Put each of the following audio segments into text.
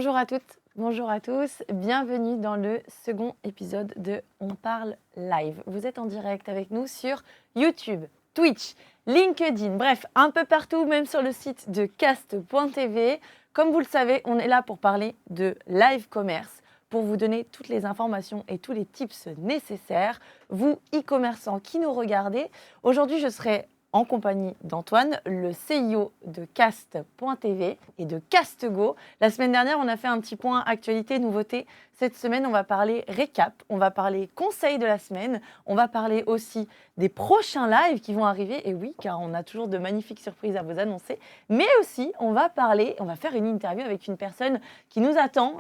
Bonjour à toutes, bonjour à tous, bienvenue dans le second épisode de On parle live. Vous êtes en direct avec nous sur YouTube, Twitch, LinkedIn, bref, un peu partout, même sur le site de cast.tv. Comme vous le savez, on est là pour parler de live commerce, pour vous donner toutes les informations et tous les tips nécessaires. Vous, e-commerçants qui nous regardez, aujourd'hui je serai en compagnie d'Antoine, le CIO de cast.tv et de CastGo. La semaine dernière, on a fait un petit point actualité, nouveauté. Cette semaine, on va parler récap, on va parler conseils de la semaine, on va parler aussi des prochains lives qui vont arriver. Et oui, car on a toujours de magnifiques surprises à vous annoncer. Mais aussi, on va faire une interview avec une personne qui nous attend,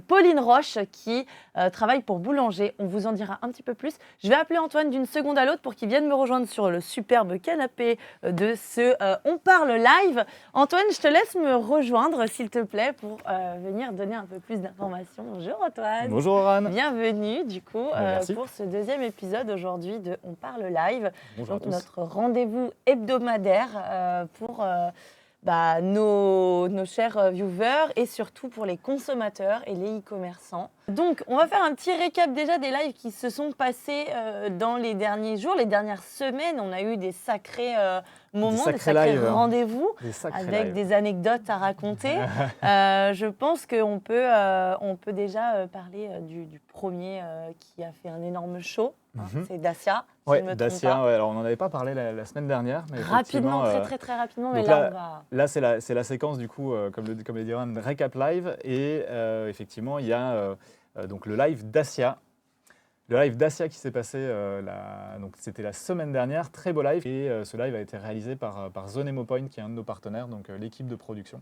Pauline Roche, qui travaille pour Boulanger. On vous en dira un petit peu plus. Je vais appeler Antoine d'une seconde à l'autre pour qu'il vienne me rejoindre sur le superbe canapé de ce On parle live. Antoine, je te laisse me rejoindre, s'il te plaît, pour venir donner un peu plus d'informations. Bonjour Antoine. Bonjour Anne. Bienvenue du coup pour ce deuxième épisode aujourd'hui de On parle live. Bonjour Donc, à tous. notre rendez-vous hebdomadaire pour nos chers viewers et surtout pour les consommateurs et les e-commerçants. Donc, on va faire un petit récap déjà des lives qui se sont passés dans les derniers jours, les dernières semaines. On a eu des sacrés moments, des sacrés rendez-vous avec des anecdotes à raconter. Je pense qu'on peut déjà parler du premier qui a fait un énorme show. C'est Dacia. Oui, Dacia. Ouais, alors on n'en avait pas parlé la semaine dernière. Mais rapidement, très rapidement. Mais là, on va... Là, c'est la séquence du coup, comme le dit Anne, récap live. Et effectivement, il y a donc le live Dacia. Le live Dacia qui s'est passé, donc c'était la semaine dernière, très beau live. Et ce live a été réalisé par Zone Emopoint, qui est un de nos partenaires, donc l'équipe de production,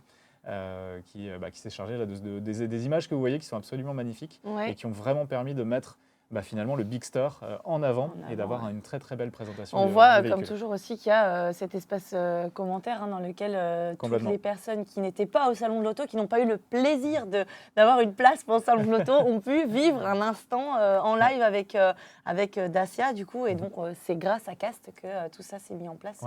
qui s'est chargée là, des images que vous voyez qui sont absolument magnifiques et qui ont vraiment permis de mettre finalement le Big Store en avant et d'avoir une très très belle présentation. On voit comme toujours aussi qu'il y a cet espace commentaire dans lequel toutes les personnes qui n'étaient pas au salon de l'auto, qui n'ont pas eu le plaisir d'avoir une place pour le salon de l'auto, ont pu vivre un instant en live avec Dacia du coup. Et donc c'est grâce à Cast que tout ça s'est mis en place.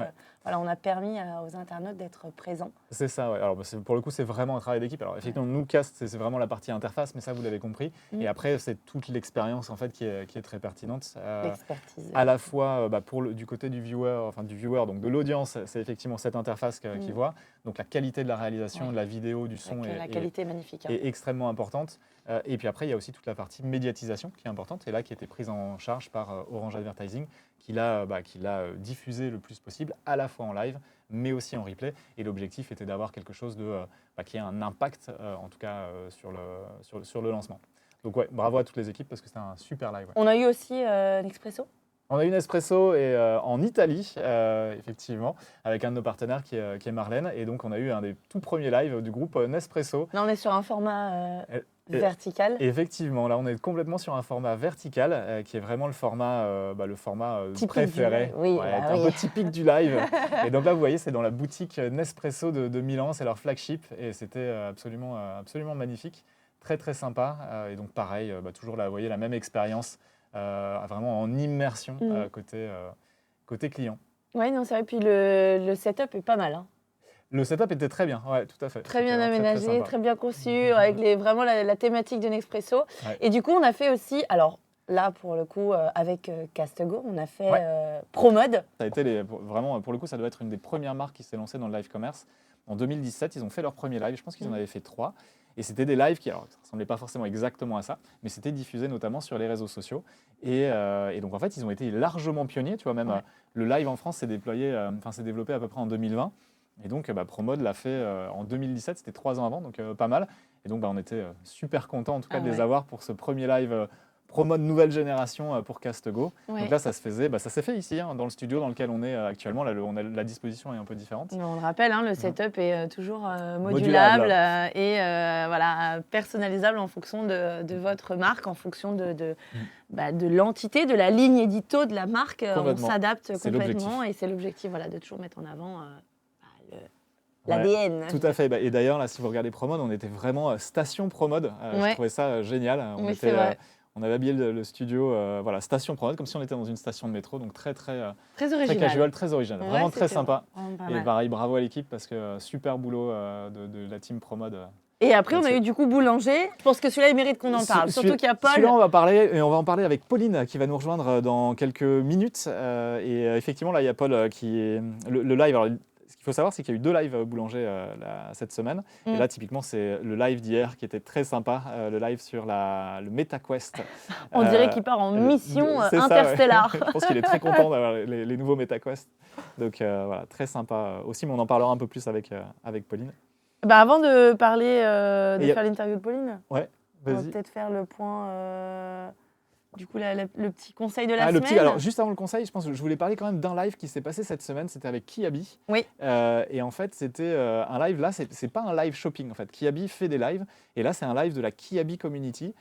Voilà, on a permis aux internautes d'être présents. C'est ça, ouais. Alors pour le coup, c'est vraiment un travail d'équipe. Alors effectivement, nous, Cast, c'est vraiment la partie interface, mais ça, vous l'avez compris. Et après, c'est toute l'expérience en fait qui est très pertinente. L'expertise. À la fois du côté du viewer, donc de l'audience, c'est effectivement cette interface qu'il voit. Donc la qualité de la réalisation, de la vidéo, du son la qualité magnifique, est extrêmement importante. Et puis après, il y a aussi toute la partie médiatisation qui est importante et là qui a été prise en charge par Orange Advertising, qui l'a diffusé le plus possible, à la fois en live, mais aussi en replay. Et l'objectif était d'avoir quelque chose qui ait un impact, en tout cas, sur le lancement. Donc ouais, bravo à toutes les équipes parce que c'était un super live. Ouais. On a eu aussi Nespresso. On a eu Nespresso en Italie, effectivement, avec un de nos partenaires qui est Marlène. Et donc, on a eu un des tout premiers lives du groupe Nespresso. Là, on est sur un format vertical. Effectivement, là, on est complètement sur un format vertical qui est vraiment le format préféré. Un peu typique du live. Et donc là, vous voyez, c'est dans la boutique Nespresso de Milan, c'est leur flagship. Et c'était absolument magnifique, très, très sympa. Et donc, pareil, toujours là, vous voyez, la même expérience. Vraiment en immersion côté client. Oui, non, c'est vrai. Puis le setup est pas mal. Hein. Le setup était très bien, ouais, tout à fait. Très bien aménagé, très bien conçu, avec vraiment la thématique de Nespresso. Ouais. Et du coup, on a fait aussi, alors là, pour le coup, avec CastGo, on a fait ProMode. Ça a été vraiment, pour le coup, ça doit être une des premières marques qui s'est lancée dans le live commerce. En 2017, ils ont fait leur premier live. Je pense qu'ils en avaient fait 3. Et c'était des lives qui ne ressemblaient pas forcément exactement à ça, mais c'était diffusé notamment sur les réseaux sociaux. Et donc, en fait, ils ont été largement pionniers. Tu vois, même le live en France s'est développé à peu près en 2020. Et donc, ProMode l'a fait en 2017, c'était 3 ans avant, donc pas mal. Et donc, on était super contents, en tout cas, de les avoir pour ce premier live ProMode nouvelle génération pour CastGo. Ouais. Donc là, ça s'est fait ici, dans le studio dans lequel on est actuellement. Là, la disposition est un peu différente. On le rappelle, le setup est toujours modulable et personnalisable en fonction de votre marque, en fonction de l'entité, de la ligne édito de la marque. On s'adapte complètement et c'est l'objectif de toujours mettre en avant l'ADN. Tout à fait. Et d'ailleurs, là, si vous regardez ProMode, on était vraiment station ProMode. Je trouvais ça génial. On avait habillé le studio, station ProMode, comme si on était dans une station de métro, donc très original. Très casual, très original, vraiment très sympa. Et pareil, bravo à l'équipe parce que super boulot de la team ProMode. Et après, on a eu du coup Boulanger. Je pense que celui-là, il mérite qu'on en parle. Surtout qu'il y a Paul. Celui-là, on va parler, et on va en parler avec Pauline qui va nous rejoindre dans quelques minutes. Effectivement, là, il y a Paul qui est le live. Alors, ce qu'il faut savoir, c'est qu'il y a eu 2 lives Boulanger cette semaine. Et là, typiquement, c'est le live d'hier qui était très sympa, le live sur le MetaQuest. On dirait qu'il part en mission c'est ça, interstellaire. Je pense qu'il est très content d'avoir les nouveaux MetaQuest. Donc voilà, très sympa aussi, mais on en parlera un peu plus avec Pauline. Bah avant de parler, faire l'interview de Pauline, ouais, on va peut-être faire le point, du coup, le petit conseil de la semaine. Alors, juste avant le conseil, je pense que je voulais parler quand même d'un live qui s'est passé cette semaine. C'était avec Kiabi. Oui. Et en fait, c'était un live. Là, c'est pas un live shopping. En fait, Kiabi fait des lives. Et là, c'est un live de la Kiabi Community.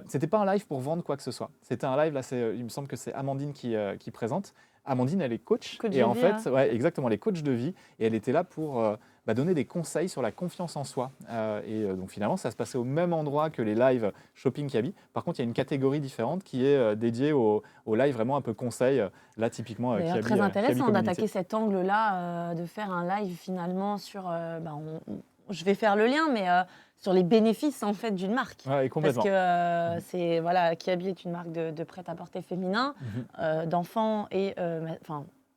C'était pas un live pour vendre quoi que ce soit. C'était un live. Là, il me semble que c'est Amandine qui présente. Amandine, elle est coach. Et en fait, ouais, exactement, elle est coach de vie. Et elle était là pour donner des conseils sur la confiance en soi. Donc finalement, ça se passait au même endroit que les lives shopping Kiabi. Par contre, il y a une catégorie différente qui est dédiée au live vraiment un peu conseil. Là, typiquement, Kiabi. Très intéressant d'attaquer cet angle-là, de faire un live finalement sur. Je vais faire le lien, mais sur les bénéfices en fait d'une marque. Ouais, complètement. Parce que Kiabi est une marque de prêt-à-porter féminin, d'enfants et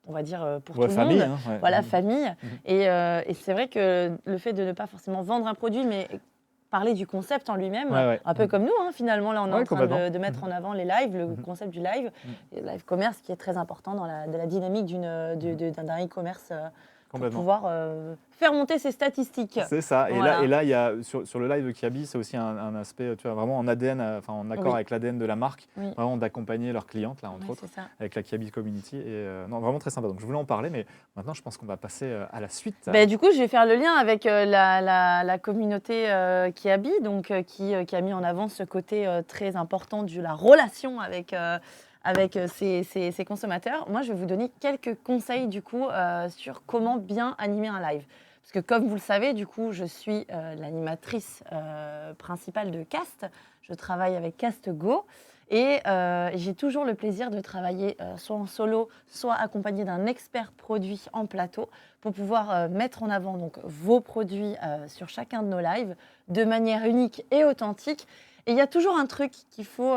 on va dire pour tout le famille, monde. Hein, voilà, famille. Et c'est vrai que le fait de ne pas forcément vendre un produit, mais parler du concept en lui-même, un peu comme nous, finalement, là, on est en train de mettre en avant les lives, le concept du live, le live commerce qui est très important dans la dynamique d'un e-commerce pour pouvoir faire monter ses statistiques. C'est ça. Voilà. Et là, il y a, sur le live de Kiabi, c'est aussi un aspect, tu vois, vraiment en ADN, en accord avec l'ADN de la marque, vraiment d'accompagner leurs clientes, là, entre autres, avec la Kiabi Community. Et non, vraiment très sympa. Donc, je voulais en parler, mais maintenant, je pense qu'on va passer à la suite. Du coup, je vais faire le lien avec la communauté Kiabi, donc, qui a mis en avant ce côté très important de la relation avec ces consommateurs. Moi, je vais vous donner quelques conseils du coup sur comment bien animer un live. Parce que comme vous le savez, du coup, je suis l'animatrice principale de Cast. Je travaille avec Cast Go et j'ai toujours le plaisir de travailler soit en solo, soit accompagné d'un expert produit en plateau pour pouvoir mettre en avant donc, vos produits sur chacun de nos lives de manière unique et authentique. Et il y a toujours un truc qu'il faut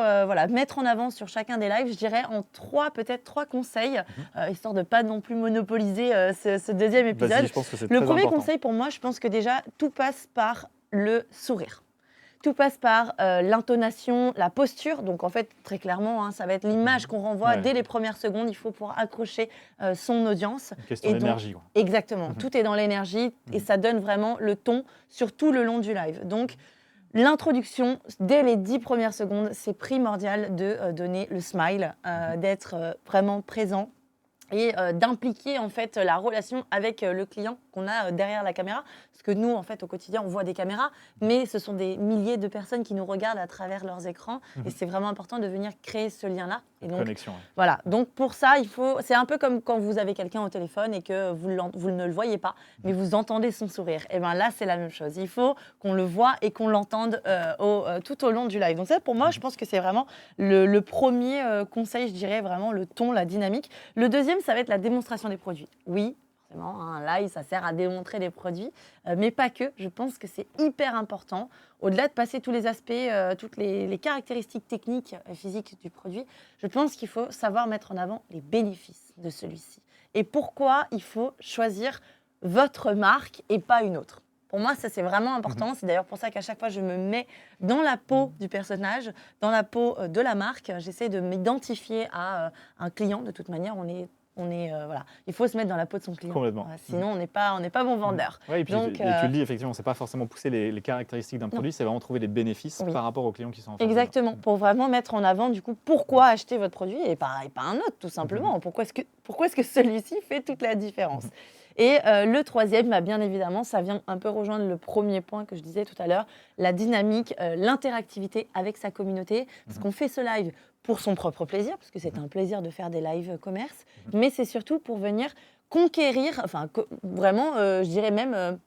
mettre en avant sur chacun des lives, je dirais en peut-être trois conseils, histoire de ne pas non plus monopoliser ce deuxième épisode. Vas-y, je pense que c'est très Le premier important. conseil pour moi, je pense que déjà, tout passe par le sourire. Tout passe par l'intonation, la posture. Donc en fait, très clairement, ça va être l'image qu'on renvoie dès les premières secondes. Il faut pouvoir accrocher son audience. Une question d'énergie. Exactement, tout est dans l'énergie et ça donne vraiment le ton sur tout le long du live. Donc, l'introduction, dès les 10 premières secondes, c'est primordial de donner le smile, d'être vraiment présent et d'impliquer en fait la relation avec le client qu'on a derrière la caméra. Parce que nous, en fait, au quotidien, on voit des caméras, mais ce sont des milliers de personnes qui nous regardent à travers leurs écrans. Et c'est vraiment important de venir créer ce lien-là. Et donc, connexion. Voilà. Donc, pour ça, c'est un peu comme quand vous avez quelqu'un au téléphone et que vous ne le voyez pas, mais vous entendez son sourire. Et bien là, c'est la même chose. Il faut qu'on le voit et qu'on l'entende tout au long du live. Donc ça, pour moi, je pense que c'est vraiment le premier conseil, je dirais, vraiment le ton, la dynamique. Le deuxième, ça va être la démonstration des produits. Oui, forcément, un live, ça sert à démontrer des produits, mais pas que. Je pense que c'est hyper important. Au-delà de passer tous les aspects, toutes les caractéristiques techniques et physiques du produit, je pense qu'il faut savoir mettre en avant les bénéfices de celui-ci. Et pourquoi il faut choisir votre marque et pas une autre. Pour moi, ça, c'est vraiment important. C'est d'ailleurs pour ça qu'à chaque fois, je me mets dans la peau du personnage, dans la peau de la marque. J'essaie de m'identifier à un client. De toute manière, il faut se mettre dans la peau de son client. Complètement. Sinon, on n'est pas bon vendeur. Ouais, et puis tu le dis, effectivement, c'est pas forcément pousser les caractéristiques d'un produit, c'est vraiment trouver les bénéfices par rapport aux clients qui sont en face. Exactement, pour vraiment mettre en avant, du coup, pourquoi acheter votre produit et pas un autre, tout simplement. Pourquoi est-ce que celui-ci fait toute la différence. Et le troisième, bien évidemment, ça vient un peu rejoindre le premier point que je disais tout à l'heure, la dynamique, l'interactivité avec sa communauté. Parce qu'on fait ce live pour son propre plaisir, parce que c'est un plaisir de faire des lives commerce, mais c'est surtout pour venir conquérir, vraiment, je dirais même,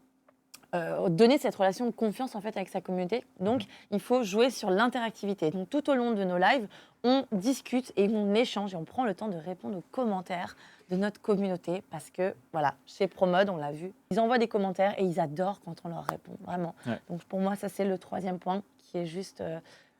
donner cette relation de confiance en fait, avec sa communauté. Donc, il faut jouer sur l'interactivité. Donc, tout au long de nos lives, on discute et on échange et on prend le temps de répondre aux commentaires de notre communauté parce que, voilà, chez ProMode, on l'a vu, ils envoient des commentaires et ils adorent quand on leur répond, vraiment. Ouais. Donc, pour moi, ça, c'est le troisième point qui est juste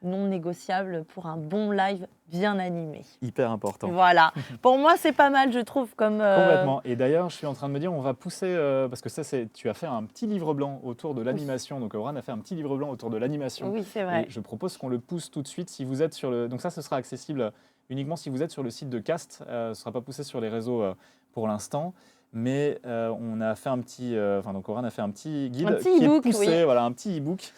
non négociable pour un bon live bien animé. Hyper important. Voilà. Pour moi, c'est pas mal, je trouve, comme... Complètement. Et d'ailleurs, je suis en train de me dire, on va pousser, parce que ça, tu as fait un petit livre blanc autour de l'animation. Donc, Aurane a fait un petit livre blanc autour de l'animation. Oui, c'est vrai. Et je propose qu'on le pousse tout de suite. Si vous êtes sur le... Donc ça, ce sera accessible uniquement si vous êtes sur le site de Cast. Ce ne sera pas poussé sur les réseaux pour l'instant. Mais on a fait un petit... donc, Aurane a fait un petit guide Un petit qui e-book, est poussé, oui. voilà, un petit e-book.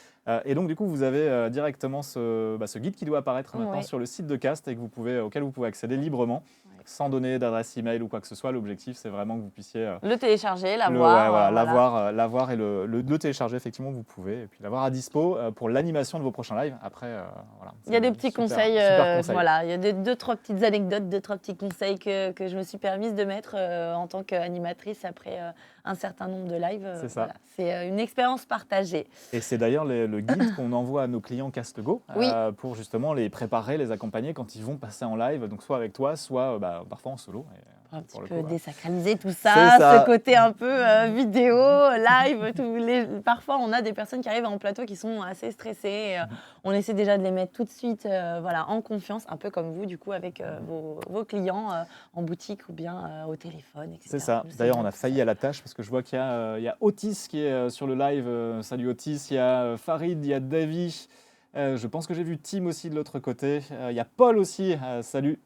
Et donc, du coup, vous avez directement ce guide qui doit apparaître maintenant Ouais. sur le site de Cast et auquel vous pouvez accéder librement, sans donner d'adresse email ou quoi que ce soit. L'objectif, c'est vraiment que vous puissiez Le télécharger, l'avoir. l'avoir et le télécharger. Effectivement, vous pouvez. Et puis l'avoir à dispo pour l'animation de vos prochains lives. Après, voilà. Il y a des petits conseils, super conseils. voilà, il y a deux, trois petites anecdotes, deux, trois petits conseils que je me suis permise de mettre en tant qu'animatrice après un certain nombre de lives. C'est ça. Voilà. C'est une expérience partagée. Et c'est d'ailleurs le guide qu'on envoie à nos clients CastGo Oui. pour justement les préparer, les accompagner quand ils vont passer en live, donc soit avec toi, soit parfois en solo. Un petit pour le peu coup, désacraliser tout C'est ça, ça. ce côté un peu vidéo, live. Parfois, on a des personnes qui arrivent en plateau qui sont assez stressées. Et, on essaie déjà de les mettre tout de suite voilà, en confiance, un peu comme vous, du coup, avec vos clients en boutique ou bien au téléphone, etc. C'est ça. D'ailleurs, on a failli à la tâche parce que je vois qu'il y a Otis qui est sur le live. Salut Otis. Il y a Farid, il y a Davy. Je pense que j'ai vu Tim aussi de l'autre côté. Il y a Paul aussi. Salut.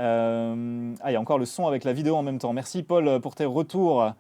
Il y a encore le son avec la vidéo en même temps. Merci Paul pour tes retours.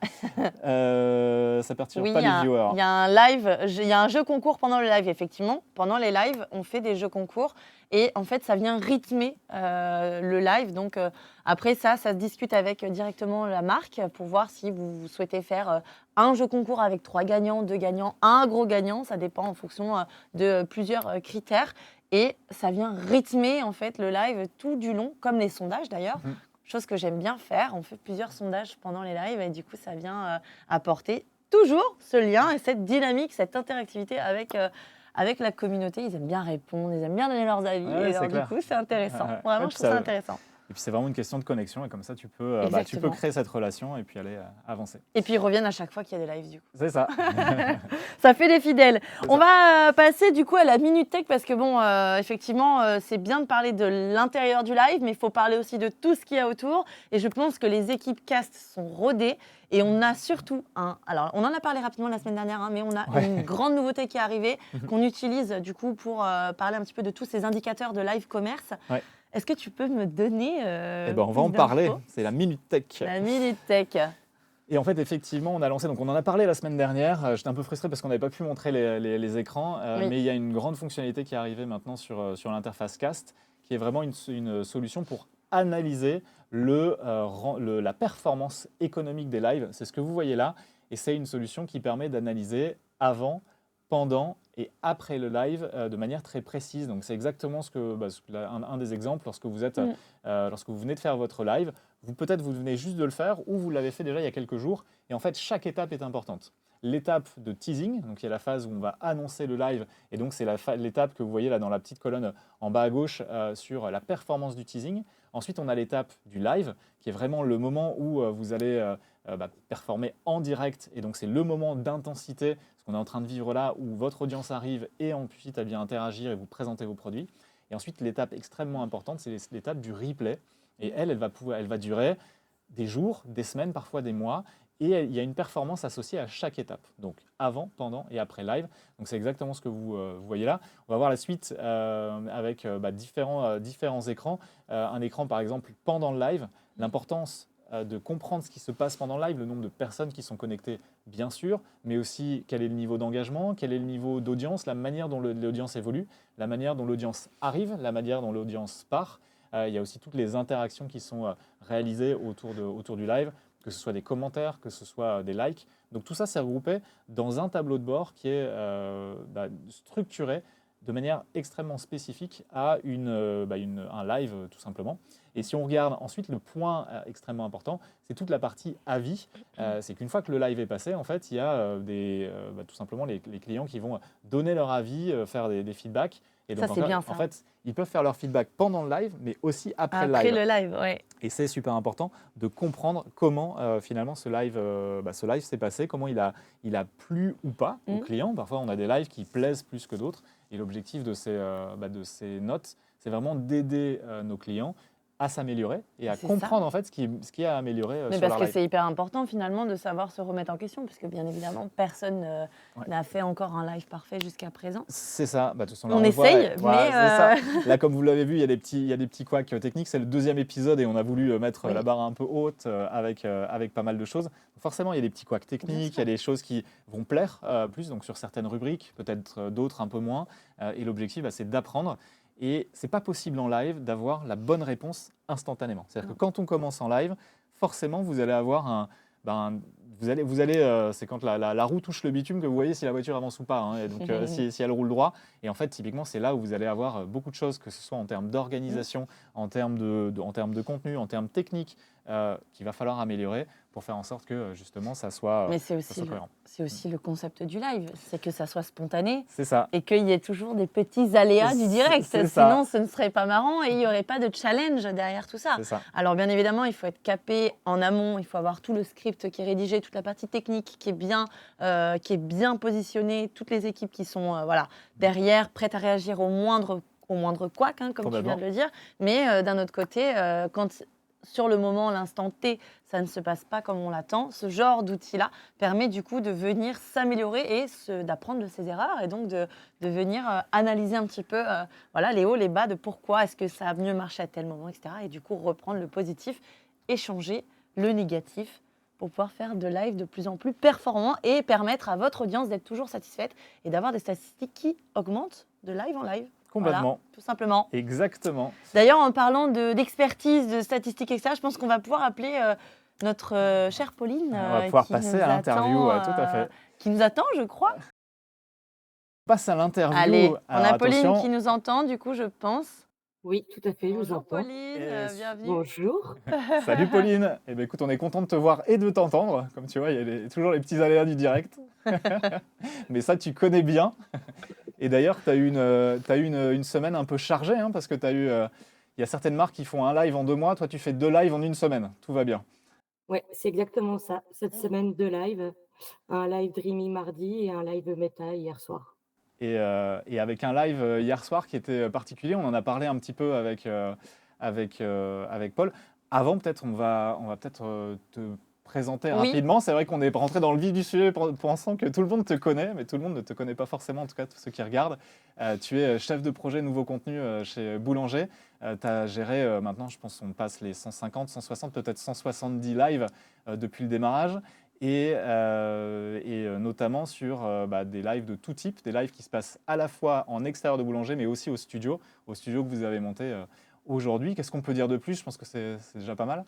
Ça perturbe pas les viewers. Il y a un live, il y a un jeu concours pendant le live, effectivement. Pendant les lives, on fait des jeux concours et en fait, ça vient rythmer le live. Donc après ça se discute avec directement la marque pour voir si vous souhaitez faire un jeu concours avec 3 gagnants, 2 gagnants, un gros gagnant. Ça dépend en fonction de plusieurs critères. Et ça vient rythmer en fait le live tout du long, comme les sondages d'ailleurs. Chose que j'aime bien faire. On fait plusieurs sondages pendant les lives et du coup, ça vient apporter toujours ce lien et cette dynamique, cette interactivité avec la communauté. Ils aiment bien répondre, ils aiment bien donner leurs avis. Ouais, et alors, du coup, c'est intéressant. Vraiment, je trouve ça intéressant. Et puis c'est vraiment une question de connexion et comme ça tu peux créer cette relation et puis aller avancer. Et puis ils reviennent à chaque fois qu'il y a des lives du coup. C'est ça. Ça fait des fidèles. On va passer du coup à la Minute Tech parce que bon, effectivement, c'est bien de parler de l'intérieur du live, mais il faut parler aussi de tout ce qu'il y a autour. Et je pense que les équipes Cast sont rodées. Et on a surtout alors on en a parlé rapidement la semaine dernière, mais on a une grande nouveauté qui est arrivée, qu'on utilise du coup pour parler un petit peu de tous ces indicateurs de live commerce. Ouais. Est-ce que tu peux me donner on va en parler, c'est la Minute Tech. La Minute Tech. Et en fait, effectivement, on a lancé, donc on en a parlé la semaine dernière, j'étais un peu frustré parce qu'on n'avait pas pu montrer les écrans, mais il y a une grande fonctionnalité qui est arrivée maintenant sur l'interface Cast, qui est vraiment une solution pour analyser la performance économique des lives. C'est ce que vous voyez là, et c'est une solution qui permet d'analyser avant, pendant et après le live de manière très précise. Donc c'est exactement un des exemples lorsque vous venez de faire votre live. Peut-être vous venez juste de le faire ou vous l'avez fait déjà il y a quelques jours. Et en fait, chaque étape est importante. L'étape de teasing, donc il y a la phase où on va annoncer le live, et donc c'est l'étape que vous voyez là dans la petite colonne en bas à gauche sur la performance du teasing. Ensuite, on a l'étape du live, qui est vraiment le moment où vous allez performer en direct, et donc c'est le moment d'intensité, ce qu'on est en train de vivre là, où votre audience arrive et ensuite elle vient interagir et vous présenter vos produits. Et ensuite, l'étape extrêmement importante, c'est l'étape du replay, et elle va durer des jours, des semaines, parfois des mois. Et il y a une performance associée à chaque étape, donc avant, pendant et après live. Donc c'est exactement ce que vous voyez là. On va voir la suite avec différents écrans. Un écran par exemple pendant le live, l'importance de comprendre ce qui se passe pendant le live, le nombre de personnes qui sont connectées bien sûr, mais aussi quel est le niveau d'engagement, quel est le niveau d'audience, la manière dont l'audience évolue, la manière dont l'audience arrive, la manière dont l'audience part. Il y a aussi toutes les interactions qui sont réalisées autour du live, que ce soit des commentaires, que ce soit des likes. Donc tout ça, c'est regroupé dans un tableau de bord qui est structuré de manière extrêmement spécifique à un live tout simplement. Et si on regarde ensuite le point extrêmement important, c'est toute la partie avis. C'est qu'une fois que le live est passé, en fait, il y a tout simplement les clients qui vont donner leur avis, faire des feedbacks. Et Ça, donc, c'est bien en ça. fait, ils peuvent faire leur feedback pendant le live, mais aussi après le Après live. le live, ouais. Et c'est super important de comprendre comment finalement ce live s'est passé, comment il a plu ou pas aux Mm. clients. Parfois, on a des lives qui plaisent plus que d'autres. Et l'objectif de ces notes, c'est vraiment d'aider nos clients à s'améliorer et à C'est ça. comprendre en fait ce qui a amélioré Mais sur parce leur que live. c'est hyper important finalement de savoir se remettre en question, parce que bien évidemment, personne Ouais. n'a fait encore un live parfait jusqu'à présent. C'est ça. De toute façon, là, On le voit, essaye, voilà, mais c'est ça. Là, comme vous l'avez vu, il y a des petits couacs techniques. C'est le deuxième épisode et on a voulu mettre Oui. la barre un peu haute avec pas mal de choses. Donc, forcément, il y a des petits couacs techniques, il y a des choses qui vont plaire plus, donc sur certaines rubriques, peut-être d'autres un peu moins. Et l'objectif, c'est d'apprendre. Et c'est pas possible en live d'avoir la bonne réponse instantanément. C'est-à-dire que quand on commence en live, forcément, vous allez avoir c'est quand la roue touche le bitume que vous voyez si la voiture avance ou pas, hein, et donc si elle roule droit. Et en fait, typiquement, c'est là où vous allez avoir beaucoup de choses, que ce soit en termes d'organisation, en termes de contenu, en termes techniques, qu'il va falloir améliorer pour faire en sorte que justement ça soit, Mais ça soit cohérent. c'est aussi le concept du live, c'est que ça soit spontané C'est ça. et qu'il y ait toujours des petits aléas du direct. C'est ça. Sinon, ce ne serait pas marrant et il n'y aurait pas de challenge derrière tout ça. C'est ça. Alors bien évidemment, il faut être capé en amont, il faut avoir tout le script qui est rédigé, toute la partie technique qui est bien positionnée, toutes les équipes qui sont derrière, prêtes à réagir au moindre couac, hein, comme tu viens de le dire. Mais d'un autre côté, quand sur le moment, l'instant T, ça ne se passe pas comme on l'attend, ce genre d'outil-là permet du coup de venir s'améliorer et d'apprendre de ses erreurs et donc de venir analyser un petit peu les hauts, les bas de pourquoi est-ce que ça a mieux marché à tel moment, etc. Et du coup, reprendre le positif, échanger le négatif pour pouvoir faire de live de plus en plus performant et permettre à votre audience d'être toujours satisfaite et d'avoir des statistiques qui augmentent de live en live. Complètement. Voilà, tout simplement. Exactement. D'ailleurs, en parlant d'expertise, de statistiques, etc., je pense qu'on va pouvoir appeler notre chère Pauline. On va pouvoir passer à l'interview, tout à fait. Qui nous attend, je crois. On passe à l'interview. Allez, on Alors, a Pauline attention. qui nous entend, du coup, je pense. Oui, tout à fait, je vous Bonjour entends. Pauline, bienvenue. Bonjour. Salut Pauline. Eh bien, écoute, on est content de te voir et de t'entendre. Comme tu vois, il y a toujours les petits aléas du direct. Mais ça, tu connais bien. Et d'ailleurs, tu as eu une semaine un peu chargée, hein, parce que il y a certaines marques qui font un live en 2 mois. Toi, tu fais 2 lives en 1 semaine. Tout va bien. Ouais, c'est exactement ça. Cette semaine, 2 lives, un live Dreamy mardi et un live Meta hier soir. Et avec un live hier soir qui était particulier, on en a parlé un petit peu avec Paul. Avant, peut-être, on va peut-être te présenter Oui. rapidement. C'est vrai qu'on est rentré dans le vif du sujet pensant que tout le monde te connaît, mais tout le monde ne te connaît pas forcément, en tout cas tous ceux qui regardent. Tu es chef de projet nouveau contenu chez Boulanger. Tu as géré maintenant, je pense qu'on passe les 150, 160, peut-être 170 lives depuis le démarrage. Et notamment sur des lives de tout type, des lives qui se passent à la fois en extérieur de Boulanger, mais aussi au studio que vous avez monté aujourd'hui. Qu'est-ce qu'on peut dire de plus? Je pense que c'est déjà pas mal.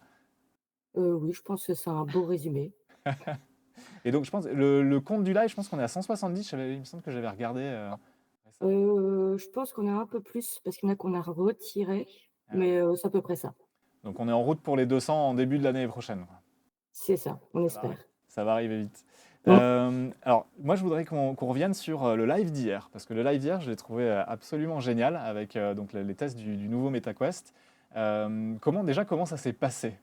Oui, je pense que c'est un beau résumé. Et donc, je pense, le compte du live, je pense qu'on est à 170. Il me semble que j'avais regardé. récemment. Je pense qu'on a un peu plus parce qu'il y en a qu'on a retiré, Ah mais c'est à peu près ça. Donc, on est en route pour les 200 en début de l'année prochaine. C'est ça, on espère. Ça va arriver vite. Mm. Alors, moi, je voudrais qu'on revienne sur le live d'hier, parce que le live d'hier, je l'ai trouvé absolument génial avec donc les tests du nouveau MetaQuest. Comment ça s'est passé?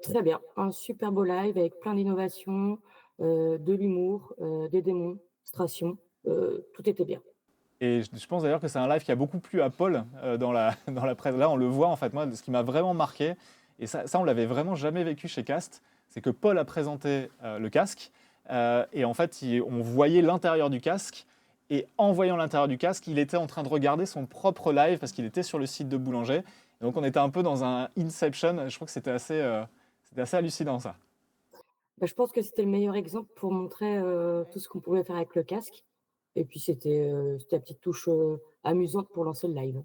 Très bien, un super beau live avec plein d'innovations, de l'humour, des démonstrations, tout était bien. Et je pense d'ailleurs que c'est un live qui a beaucoup plu à Paul dans la presse. Là, on le voit, en fait, moi, ce qui m'a vraiment marqué, et ça on l'avait vraiment jamais vécu chez Cast, c'est que Paul a présenté le casque, et en fait, on voyait l'intérieur du casque, et en voyant l'intérieur du casque, il était en train de regarder son propre live, parce qu'il était sur le site de Boulanger. Et donc, on était un peu dans un Inception. Je crois que c'était assez hallucinant, ça. Bah, je pense que c'était le meilleur exemple pour montrer, tout ce qu'on pouvait faire avec le casque et puis c'était la petite touche, amusante pour lancer le live.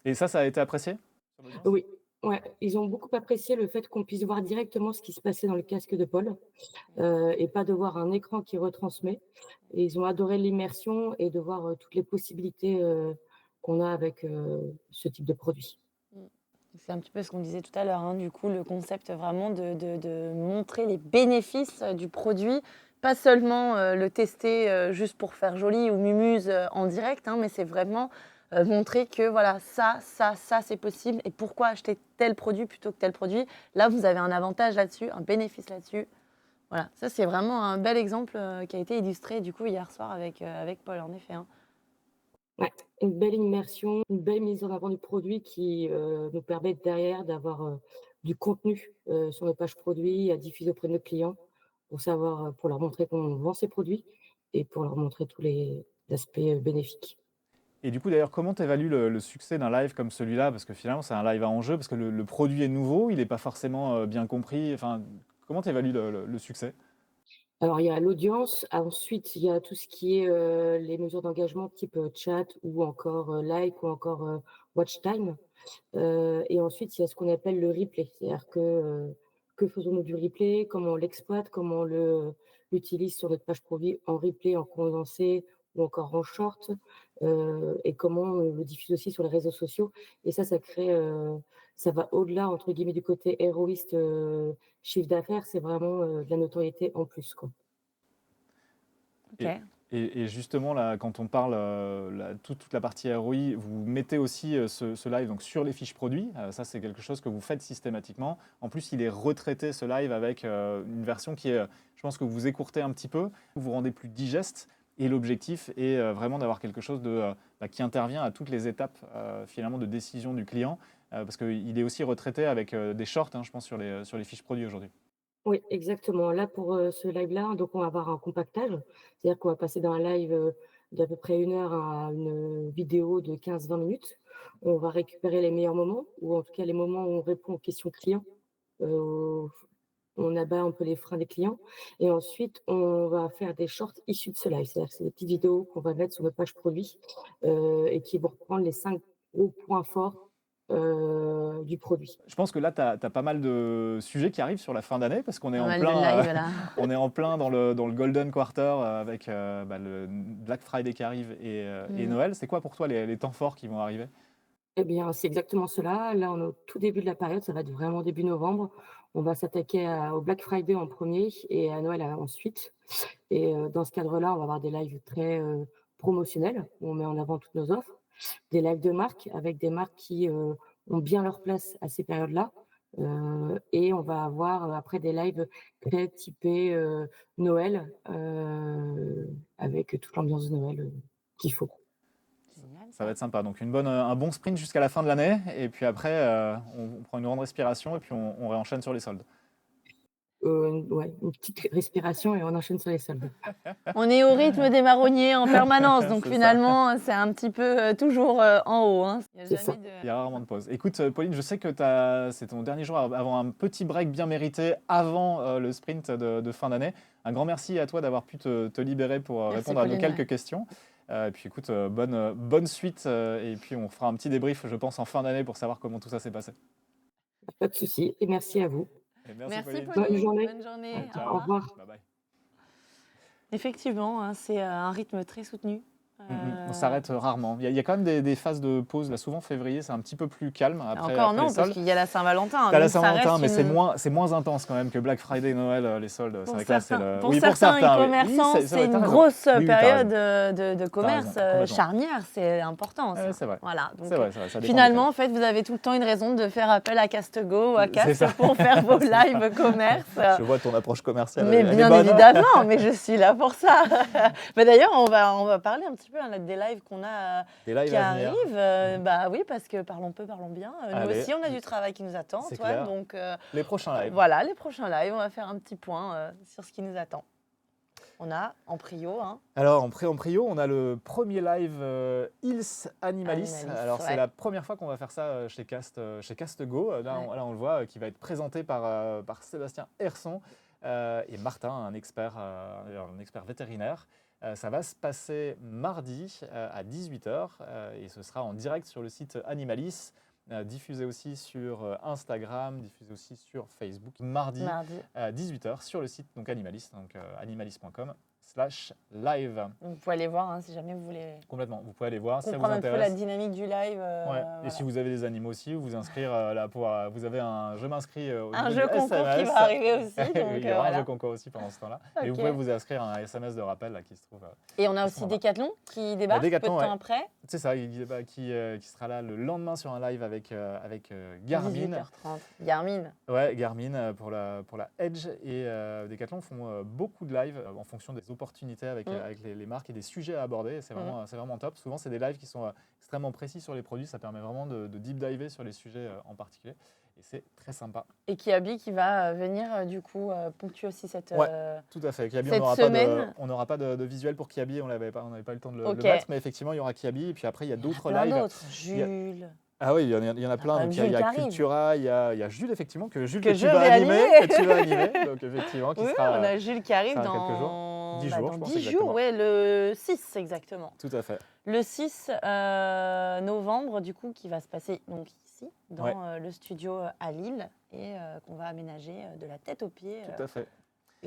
Et ça a été apprécié sur l'audience? Oui, ouais, ils ont beaucoup apprécié le fait qu'on puisse voir directement ce qui se passait dans le casque de Paul, et pas de voir un écran qui retransmet et ils ont adoré l'immersion et de voir, toutes les possibilités, qu'on a avec, ce type de produit. C'est un petit peu ce qu'on disait tout à l'heure, hein, du coup, le concept vraiment de montrer les bénéfices du produit, pas seulement le tester juste pour faire joli ou mumuse en direct, hein, mais c'est vraiment montrer que voilà, ça, c'est possible et pourquoi acheter tel produit plutôt que tel produit. Là, vous avez un avantage là-dessus, un bénéfice là-dessus. Voilà, ça c'est vraiment un bel exemple qui a été illustré du coup hier soir avec Paul, en effet, hein. Ouais, une belle immersion, une belle mise en avant du produit qui, nous permet derrière d'avoir, du contenu, sur nos pages produits à diffuser auprès de nos clients pour savoir, pour leur montrer qu'on vend ces produits et pour leur montrer tous les aspects, bénéfiques. Et du coup, d'ailleurs, comment tu évalues le succès d'un live comme celui-là? Parce que finalement, c'est un live à enjeu, parce que le produit est nouveau, il n'est pas forcément bien compris. Enfin, comment tu évalues le succès? Alors il y a l'audience, ensuite il y a tout ce qui est, les mesures d'engagement type, chat ou encore, like ou encore, watch time. Et ensuite, il y a ce qu'on appelle le replay. C'est-à-dire que faisons-nous du replay? Comment on l'exploite? Comment on l'utilise sur notre page produit en replay, en condensé ou encore en short? Et comment on le diffuse aussi sur les réseaux sociaux? Et ça crée, ça va au-delà entre guillemets du côté héroïste, chiffre d'affaires, c'est vraiment, de la notoriété en plus, quoi. Ok. Et, et justement, là, quand on parle toute la partie ROI, vous mettez aussi ce live donc, sur les fiches produits. Ça, c'est quelque chose que vous faites systématiquement. En plus, il est retraité, ce live, avec une version qui est, je pense que vous écourtez un petit peu, vous vous rendez plus digeste. Et l'objectif est vraiment d'avoir quelque chose qui intervient à toutes les étapes finalement de décision du client, parce qu'il est aussi retraité avec des shorts, hein, je pense, sur les fiches produits aujourd'hui. Oui, exactement. Là, pour, ce live-là, donc on va avoir un compactage. C'est-à-dire qu'on va passer d'un live, d'à peu près 1 heure à une, vidéo de 15-20 minutes. On va récupérer les meilleurs moments ou en tout cas les moments où on répond aux questions clients, heu, on abat un peu les freins des clients et ensuite on va faire des shorts issus de ce live. C'est-à-dire que c'est des petites vidéos qu'on va mettre sur notre page produit, et qui vont reprendre les 5 gros points forts, du produit. Je pense que là, tu as pas mal de sujets qui arrivent sur la fin d'année parce qu'on est Pas en mal de plein, live là. on est en plein dans le Golden Quarter avec le Black Friday qui arrive et Mm. Noël. C'est quoi pour toi les temps forts qui vont arriver? Eh bien, c'est exactement cela. Là, on est au tout début de la période, ça va être vraiment début novembre. On va s'attaquer au Black Friday en premier et à Noël ensuite. Et dans ce cadre-là, on va avoir des lives très promotionnels où on met en avant toutes nos offres, des lives de marques avec des marques qui ont bien leur place à ces périodes-là. Et on va avoir après des lives très typés Noël avec toute l'ambiance de Noël qu'il faut. Génial Ça va ça. être sympa. Donc un bon sprint jusqu'à la fin de l'année et puis après, on prend une grande respiration et puis on réenchaîne sur les soldes. Ouais, une petite respiration et on enchaîne sur les soldes. On est au rythme des marronniers en permanence, donc C'est ça. finalement, c'est un petit peu toujours en haut, hein. Il y a C'est ça. jamais de... Il y a rarement de pause. Écoute, Pauline, je sais que c'est ton dernier jour avant un petit break bien mérité avant le sprint de fin d'année. Un grand merci à toi d'avoir pu te libérer pour Merci répondre à nos Pauline. quelques questions. Et puis écoute, bonne suite. Et puis on fera un petit débrief, je pense, en fin d'année pour savoir comment tout ça s'est passé. Pas de souci et merci à vous. Et merci Merci Pauline. Bonne Pauline, journée. bonne journée, au Au Ciao. revoir. revoir. Bye bye. Effectivement, hein, c'est un rythme très soutenu. On s'arrête rarement. Il y a quand même des phases de pause. Là, souvent, février, c'est un petit peu plus calme Encore après les non, parce soldes. qu'il y a la Saint-Valentin, T'as la donc ça Saint-Valentin, reste mais une... c'est moins intense quand même que Black Friday, Noël, les soldes. C'est Pour vrai que là, c'est certains, le. pour Oui, pour certains certains, oui. Oui, e-commerçants, c'est vrai, c'est t'as une raison. grosse Oui, oui, t'as période raison. de T'as raison, commerce complètement. charnière, c'est important ça. Ouais, c'est vrai. Voilà, C'est donc vrai, ça dépend finalement, en fait, vous avez tout le temps une raison de faire appel à Caste-Go ou à lesquels. C'est Cast ça. pour faire vos C'est ça. live commerce. Je vois ton approche commerciale, Mais elle est bien bonne. évidemment, mais je suis là pour ça. Mais d'ailleurs, on va parler un petit peu hein, des lives qu'on a Des lives qui à venir. arrivent. Bah oui, parce que parlons peu, parlons bien. Nous Allez, aussi, on a du travail qui nous attend, c'est Antoine. clair. Donc Les prochains lives. voilà, les prochains lives, on va faire un petit point sur ce qui nous attend. On a en prio, hein, Alors, en prio, on a le premier live Ils Animalis. Animalis, Alors, c'est ouais. la première fois qu'on va faire ça chez Cast-Go. Là, Ouais. on le voit, qui va être présenté par Sébastien Herson et Martin, un expert vétérinaire. Ça va se passer mardi à 18h et ce sera en direct sur le site Animalis, diffusé aussi sur Instagram, diffusé aussi sur Facebook. Mardi Mardi. à 18h sur le site donc Animalis, donc animalis.com. youtube.com/live. Donc, vous pouvez aller voir hein, si jamais vous voulez Complètement, vous pouvez aller voir si ça vous comprendre un peu la intéresse. dynamique du live. Ouais. Voilà. Et si vous avez des animaux aussi, vous inscrire là pour. Vous avez un je m'inscris au Un niveau jeu du concours qui SMS. va arriver aussi. Donc, Il y aura un voilà. jeu concours aussi pendant ce temps-là. Et vous Ok. pouvez vous inscrire à un SMS de rappel là, qui se trouve. Et on a à ce aussi moment-là. Decathlon qui débarque Decathlon, peu de temps ouais. après. C'est ça, qui sera là le lendemain sur un live avec Garmin. 18h30. Garmin. Ouais, Garmin pour la Edge et Decathlon font beaucoup de lives en fonction des opportunités avec les marques et des sujets à aborder. C'est vraiment top. Souvent, c'est des lives qui sont extrêmement précis sur les produits. Ça permet vraiment de deep diver sur les sujets en particulier. Et c'est très sympa. Et Kiabi qui va venir du coup ponctuer aussi cette. Ouais, tout à fait. Kiabi, cette on n'aura pas de visuel pour Kiabi. On n'avait pas eu le temps de le Ok. mettre. Mais effectivement, il y aura Kiabi. Et puis après, il y a d'autres Plein lives. d'autres. Jules. Ah oui, il y en a plein. même Donc, il y Jules a qui arrive. Cultura, il y a Jules, effectivement, que je tu vas vais animer. animer. Que tu vas animer. Donc, effectivement, qui Oui, sera. on a Jules qui arrive ça a dans quelques jours. 10 jours, dans je pense, 10 jours, exactement. ouais, le 6 exactement. Tout à fait. Le 6 novembre, du coup, qui va se passer donc ici, dans Ouais. le studio à Lille, et qu'on va aménager de la tête aux pieds. Tout à fait.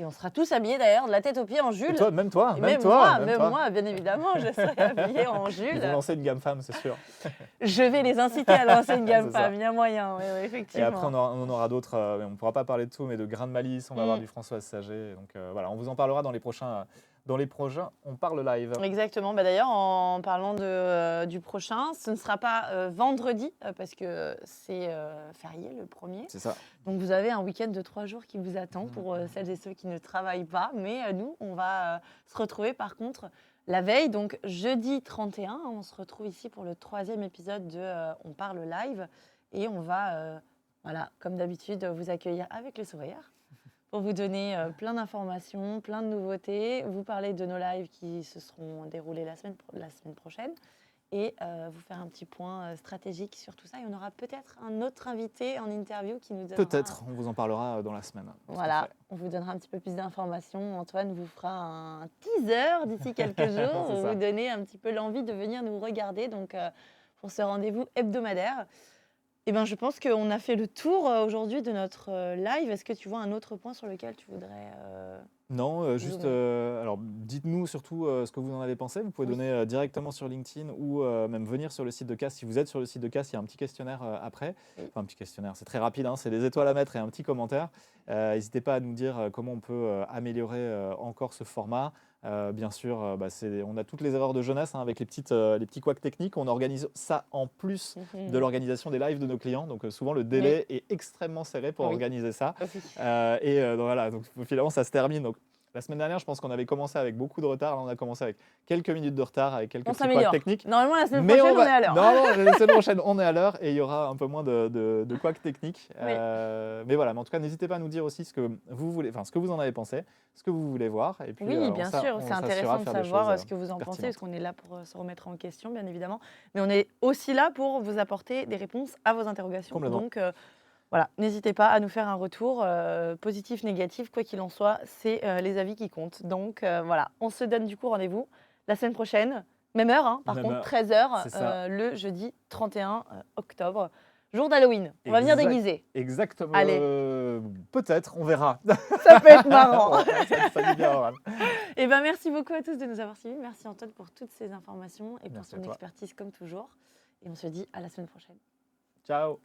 Et on sera tous habillés d'ailleurs, de la tête aux pieds en Jules. Et toi, même toi, Et même moi, toi. bien évidemment, je serai habillée en Ils Jules. vont lancer une gamme femme, c'est sûr. Je vais les inciter à lancer une gamme C'est ça. femme, il y a moyen, oui, Et effectivement. après, on en aura d'autres. On ne pourra pas parler de tout, mais de grains de malice, on va avoir Mm. du François Sager. Donc voilà, on vous en parlera dans les prochains. Dans les prochains, on parle live. Exactement. Bah, d'ailleurs, en parlant du prochain, ce ne sera pas vendredi, parce que c'est férié le 1er. C'est ça. Donc vous avez un week-end de 3 jours qui vous attend pour celles et ceux qui ne travaillent pas. Mais nous, on va se retrouver par contre la veille, donc jeudi 31. On se retrouve ici pour le 3e épisode de On parle live. Et on va, voilà, comme d'habitude, vous accueillir avec le sourire pour vous donner plein d'informations, plein de nouveautés, vous parler de nos lives qui se seront déroulés la semaine prochaine et vous faire un petit point stratégique sur tout ça. Et on aura peut-être un autre invité en interview qui nous donnera... Peut-être, on vous en parlera dans la semaine. Tout à Voilà, fait. on vous donnera un petit peu plus d'informations. Antoine vous fera un teaser d'ici quelques jours pour ça. vous donner un petit peu l'envie de venir nous regarder donc, pour ce rendez-vous hebdomadaire. Eh ben, je pense qu'on a fait le tour aujourd'hui de notre live. Est-ce que tu vois un autre point sur lequel tu voudrais... Non, juste, alors dites-nous surtout ce que vous en avez pensé. Vous pouvez donner directement sur LinkedIn ou même venir sur le site de CAS. Si vous êtes sur le site de CAS, il y a un petit questionnaire après. Oui. Enfin, un petit questionnaire, c'est très rapide, hein, c'est des étoiles à mettre et un petit commentaire. N'hésitez pas à nous dire comment on peut améliorer encore ce format. Bien sûr, on a toutes les erreurs de jeunesse hein, avec les petits couacs techniques. On organise ça en plus de l'organisation des lives de nos clients. Donc souvent, le délai est extrêmement serré pour organiser ça. Donc voilà, donc finalement, ça se termine. Donc, la semaine dernière, je pense qu'on avait commencé avec beaucoup de retard. Là, on a commencé avec quelques minutes de retard, avec quelques petits couacs techniques. Normalement, la semaine prochaine, on est à l'heure. Non, la semaine prochaine, on est à l'heure et il y aura un peu moins de couacs techniques. Oui. Mais voilà, mais en tout cas, n'hésitez pas à nous dire aussi ce que vous voulez, ce que vous en avez pensé, ce que vous voulez voir. Et puis, oui, bien sûr, c'est intéressant de savoir ce que vous en pensez, parce qu'on est là pour se remettre en question, bien évidemment. Mais on est aussi là pour vous apporter des réponses à vos interrogations. Complètement. Donc, voilà, n'hésitez pas à nous faire un retour, positif, négatif, quoi qu'il en soit, c'est les avis qui comptent. Donc voilà, on se donne du coup rendez-vous la semaine prochaine, même heure, hein, par Même contre, heure. 13h, le jeudi 31 octobre, jour d'Halloween. On va venir déguiser. Exactement. Allez. Peut-être, on verra. Ça peut être marrant. ça dit bien, Aurore. Et ben, merci beaucoup à tous de nous avoir suivis. Merci Antoine pour toutes ces informations et pour Merci ton à toi. expertise comme toujours. Et on se dit à la semaine prochaine. Ciao.